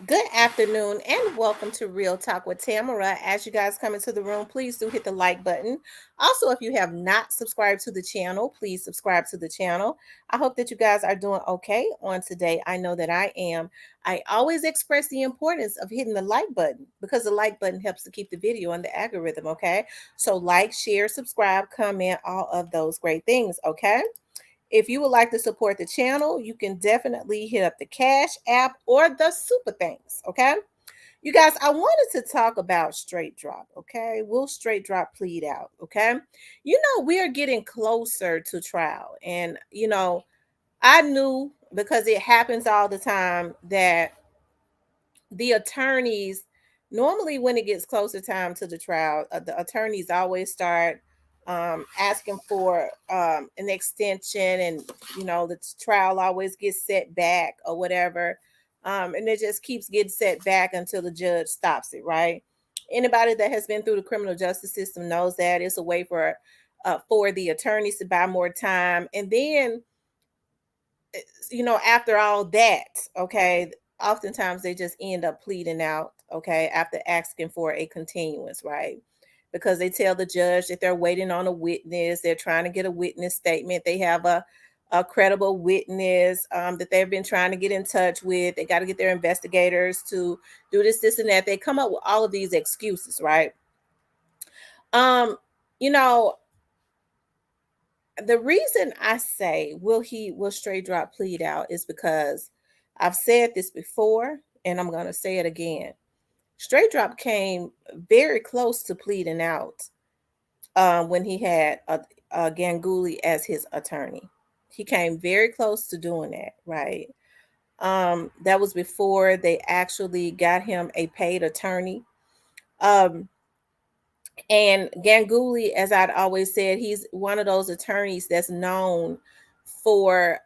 Good afternoon and welcome to Real Talk with Tamara. As you guys come into the room, please do hit the like button. Also, if you have not subscribed to the channel, please subscribe to the channel. I hope that you guys are doing okay on today. I know that I am. I always express the importance of hitting the like button because the like button helps to keep the video on the algorithm, okay? So like, share, subscribe, comment, all of those great things, okay? If you would like to support the channel, you can definitely hit up the Cash App or the Super Thanks. Okay. You guys, I wanted to talk about straight drop. Okay. Will straight drop plead out? Okay. We are getting closer to trial. And, I knew because it happens all the time that the attorneys normally when it gets closer time to the trial, the attorneys always start asking for an extension, and the trial always gets set back or whatever, and it just keeps getting set back until the judge stops it, right? Anybody that has been through the criminal justice system knows that it's a way for the attorneys to buy more time, and then after all that, okay, oftentimes they just end up pleading out, okay, after asking for a continuance, right? Because they tell the judge that they're waiting on a witness, they're trying to get a witness statement, they have a credible witness that they've been trying to get in touch with. They got to get their investigators to do this, and that. They come up with all of these excuses, right? Um, you know, the reason I say will straight drop plead out is because I've said this before and I'm gonna say it again. Straight drop came very close to pleading out when he had a Ganguly as his attorney. He came very close to doing that, right? That was before they actually got him a paid attorney. Um, And Ganguly, as I'd always said, he's one of those attorneys that's known for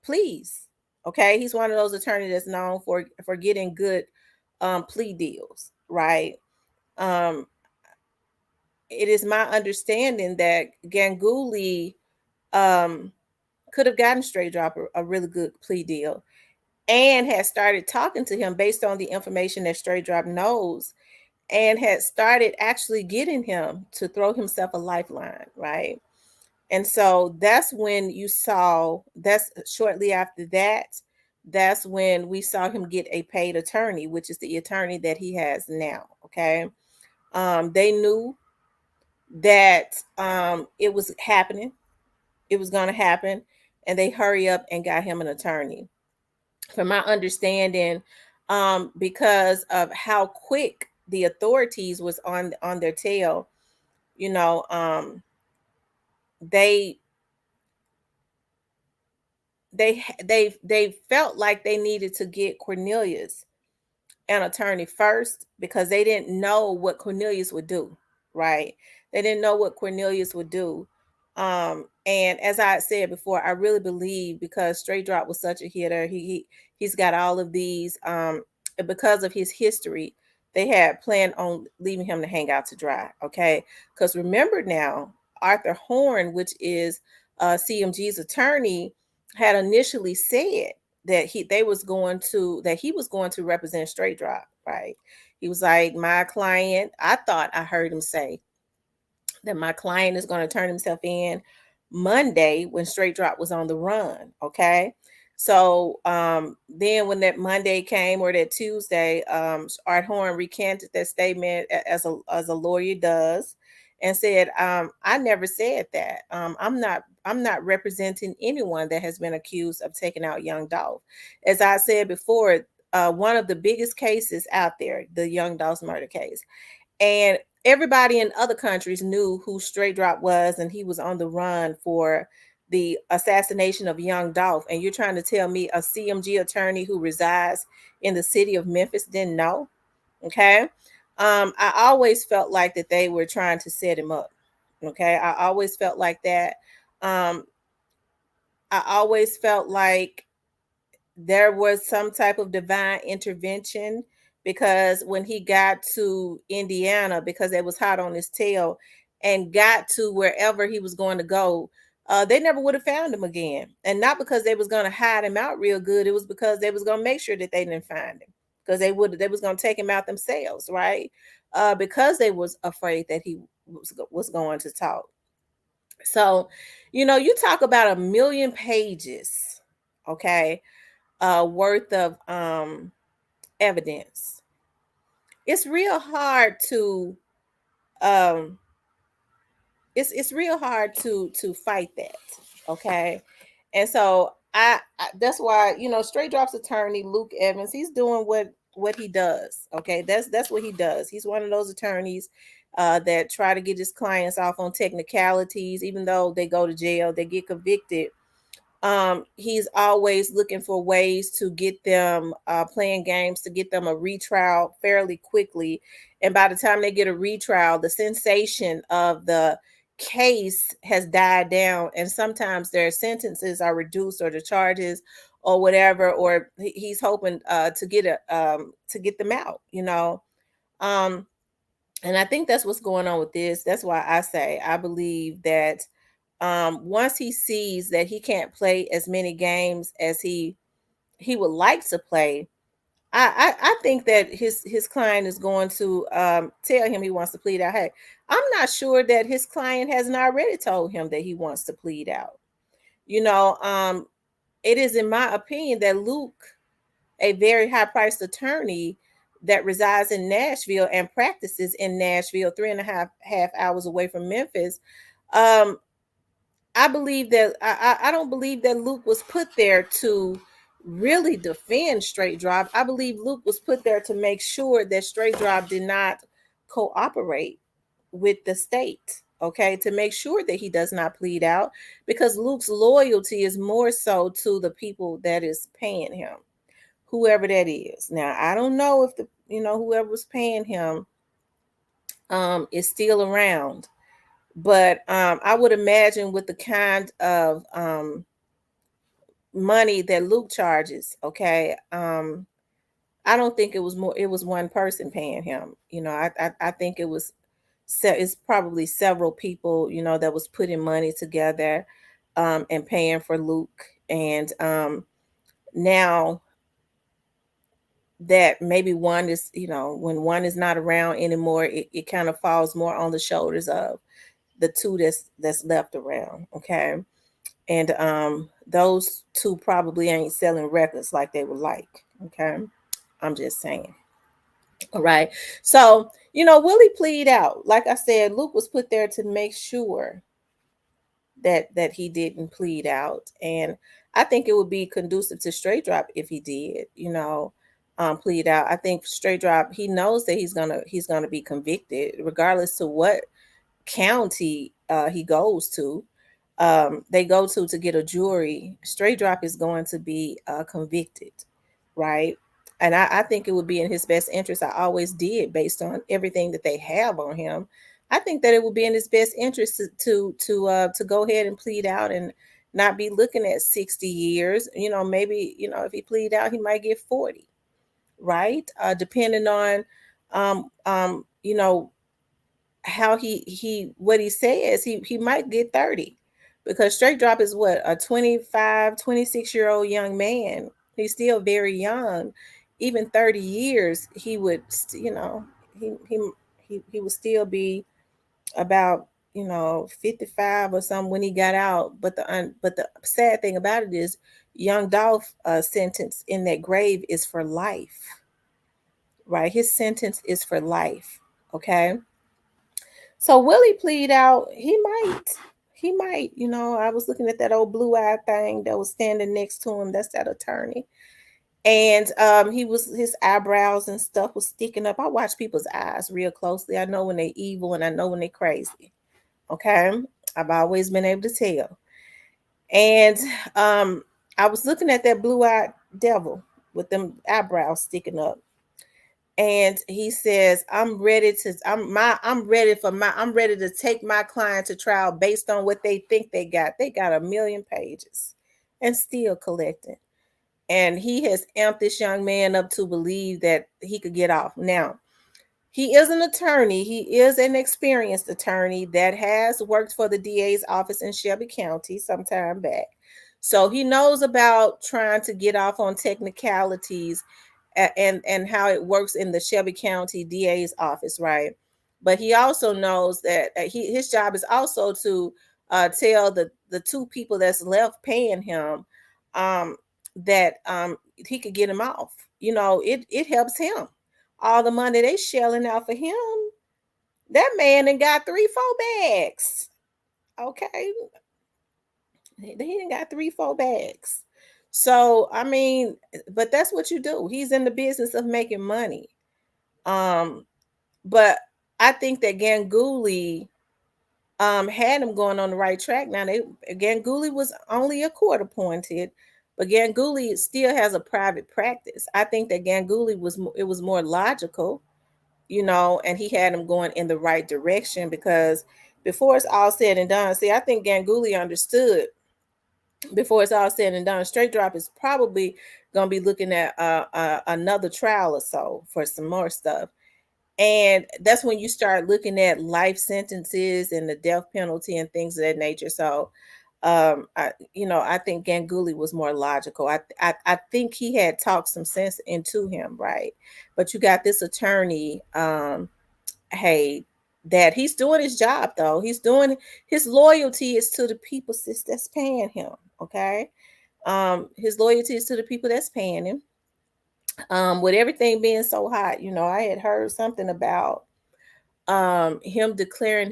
pleas. Okay, he's one of those attorneys that's known for getting good plea deals, right? Um, it is my understanding that Ganguly um, could have gotten straight drop a really good plea deal, and had started talking to him based on the information that straight drop knows, and had started actually getting him to throw himself a lifeline, right? And so that's shortly after that, that's when we saw him get a paid attorney, which is the attorney that he has now. Okay. They knew that it was happening, it was going to happen, and they hurry up and got him an attorney. From my understanding, because of how quick the authorities was on their tail, you know, they they felt like they needed to get Cornelius an attorney first because they didn't know what Cornelius would do, right? They didn't know what Cornelius would do. And as I said before, I really believe because Straight Drop was such a hitter, he's got all of these because of his history, they had planned on leaving him to hang out to dry, okay? Because remember now, Arthur Horn, which is CMG's attorney, had initially said that he was going to represent Straight Drop, right? He was like, my client, I thought I heard him say that my client is going to turn himself in Monday when Straight Drop was on the run. Okay. So then when that Monday came or that Tuesday, Art Horn recanted that statement as a lawyer does, and said, I never said that. I'm not representing anyone that has been accused of taking out Young Dolph. As I said before, one of the biggest cases out there, the Young Dolph's murder case. And everybody in other countries knew who Straight Drop was, and he was on the run for the assassination of Young Dolph. And you're trying to tell me a CMG attorney who resides in the city of Memphis didn't know? Okay. I always felt like that they were trying to set him up. Okay. I always felt like that. Um, I always felt like there was some type of divine intervention, because when he got to Indiana, because it was hot on his tail, and got to wherever he was going to go, they never would have found him again. And not because they was going to hide him out real good. It was because they was going to make sure that they didn't find him, because they was going to take him out themselves, right? Because they was afraid that he was going to talk. So, you talk about 1,000,000 pages, okay, worth of evidence. It's real hard to um it's real hard to fight that, okay? And so I that's why, Straight Drop's attorney Luke Evans, he's doing what he does, okay? That's what he does. He's one of those attorneys that try to get his clients off on technicalities. Even though they go to jail, they get convicted, he's always looking for ways to get them playing games, to get them a retrial fairly quickly. And by the time they get a retrial, the sensation of the case has died down, and sometimes their sentences are reduced, or the charges or whatever, or he's hoping to get them out, um and I think that's what's going on with this. That's why I say I believe that once he sees that he can't play as many games as he would like to play, I think that his client is going to tell him he wants to plead out. Hey, I'm not sure that his client hasn't already told him that he wants to plead out. It is in my opinion that Luke, a very high priced attorney that resides in Nashville and practices in Nashville, three and a half hours away from Memphis. Um, I believe that I don't believe that Luke was put there to really defend Straight Drop. I believe Luke was put there to make sure that Straight Drop did not cooperate with the state. Okay, to make sure that he does not plead out, because Luke's loyalty is more so to the people that is paying him, whoever that is. Now, I don't know if whoever was paying him is still around, but I would imagine with the kind of money that Luke charges, okay, I don't think it was one person paying him. I think it's probably several people, that was putting money together and paying for Luke. And now that maybe one is, when one is not around anymore, it kind of falls more on the shoulders of the two that's left around, okay? And those two probably ain't selling records like they would like, okay? I'm just saying. All right. So, will he plead out? Like I said, Luke was put there to make sure that he didn't plead out. And I think it would be conducive to Straight Drop if he did, plead out. I think Straight Drop, he knows that he's gonna be convicted regardless to what county he goes to. They go to get a jury. Straight Drop is going to be convicted, right? And I think it would be in his best interest. I always did, based on everything that they have on him. I think that it would be in his best interest to go ahead and plead out and not be looking at 60 years. Maybe, if he plead out, he might get 40, right? Depending on how he what he says, he might get 30, because Straight Drop is what, a 25, 26-year-old young man. He's still very young. Even 30 years, he would he would still be about 55 or something when he got out. But the sad thing about it is, young Dolph sentence in that grave is for life, right? His sentence is for life, okay? So will he plead out? He might. He might. I was looking at that old blue-eyed thing that was standing next to him. That's that attorney. And his eyebrows and stuff was sticking up. I watch people's eyes real closely. I know when they're evil and I know when they're crazy. Okay. I've always been able to tell. And I was looking at that blue-eyed devil with them eyebrows sticking up. And he says, I'm ready to take my client to trial based on what they think they got. They got 1,000,000 pages and still collecting. And he has amped this young man up to believe that he could get off. Now, He is an attorney. He is an experienced attorney that has worked for the DA's office in Shelby County some time back. So he knows about trying to get off on technicalities and how it works in the Shelby County DA's office, right? But he also knows that his job is also to tell the two people that's left paying him that he could get him off. You know, it helps him. All the money they shelling out for him, that man done got 3, 4 bags. Okay, he done got 3, 4 bags. So I mean, but that's what you do. He's in the business of making money. Um, but I think that Ganguly had him going on the right track. Now Ganguly was only a court appointed, but Ganguly still has a private practice. I think that Ganguly was more logical, you know, and he had him going in the right direction because before it's all said and done, see, I think Ganguly understood before it's all said and done, Straight Drop is probably going to be looking at another trial or so for some more stuff. And that's when you start looking at life sentences and the death penalty and things of that nature. So, I think Ganguly was more logical. I think he had talked some sense into him, right? But you got this attorney, hey, that he's doing his job though. He's doing his loyalty is to the people that's paying him. Okay, his loyalty is to the people that's paying him. With everything being so hot, you know, I had heard something about him declaring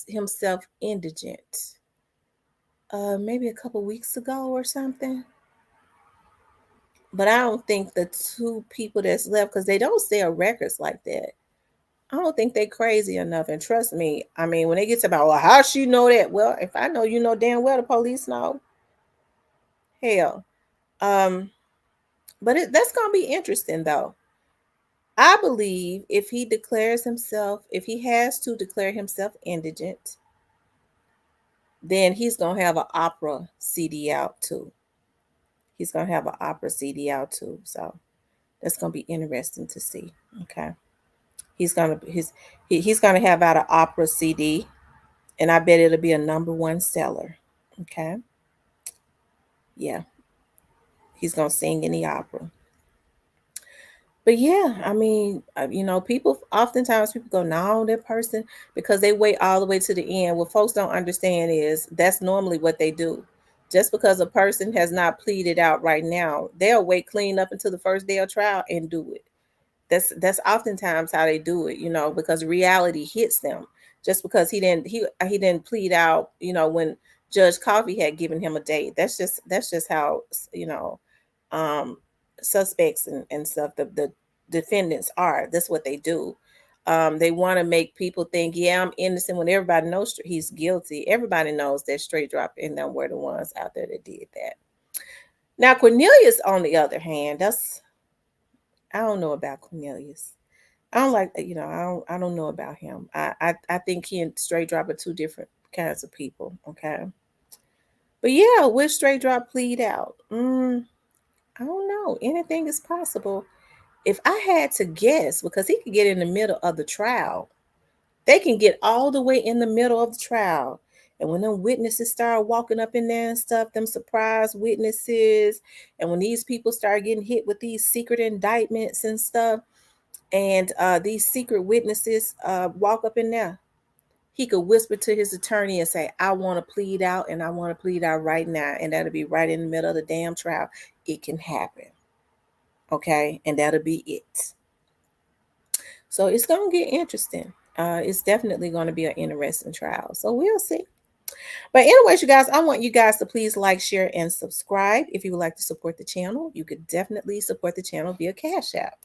himself indigent maybe a couple weeks ago or something. But I don't think the two people that's left, because they don't sell records like that. I don't think they crazy enough. And trust me, I mean, when they get to about, well, how she know that? Well, if I know, you know damn well the police know. Hell. Um, but that's gonna be interesting though. I believe if he declares himself, if he has to declare himself indigent, then he's gonna have an opera CD out too. He's gonna have an opera CD out too. So that's gonna be interesting to see. Okay. He's gonna have out an opera CD, and I bet it'll be a #1 seller. Okay. Yeah. He's gonna sing in the opera. But yeah, I mean, people oftentimes people go, no, that person, because they wait all the way to the end. What folks don't understand is that's normally what they do. Just because a person has not pleaded out right now, they'll wait clean up until the first day of trial and do it. That's oftentimes how they do it, because reality hits them. Just because he didn't plead out, when Judge Coffee had given him a date. That's just how um suspects and stuff, the defendants are. That's what they do. They want to make people think, yeah, I'm innocent, when everybody knows he's guilty. Everybody knows that Straight Drop and them were the ones out there that did that. Now Cornelius, on the other hand, I don't know about Cornelius. I don't like, I don't know about him. I think he and Straight Drop are two different kinds of people. Okay. But yeah, will Straight Drop plead out? I don't know. Anything is possible. If I had to guess, because he could get in the middle of the trial, they can get all the way in the middle of the trial. And when them witnesses start walking up in there and stuff, them surprise witnesses, and when these people start getting hit with these secret indictments and stuff, and these secret witnesses walk up in there, he could whisper to his attorney and say, I want to plead out, and I want to plead out right now. And that'll be right in the middle of the damn trial. It can happen. Okay. And that'll be it. So it's going to get interesting. It's definitely going to be an interesting trial. So we'll see. But anyways, you guys, I want you guys to please like, share, and subscribe. If you would like to support the channel, you could definitely support the channel via Cash App.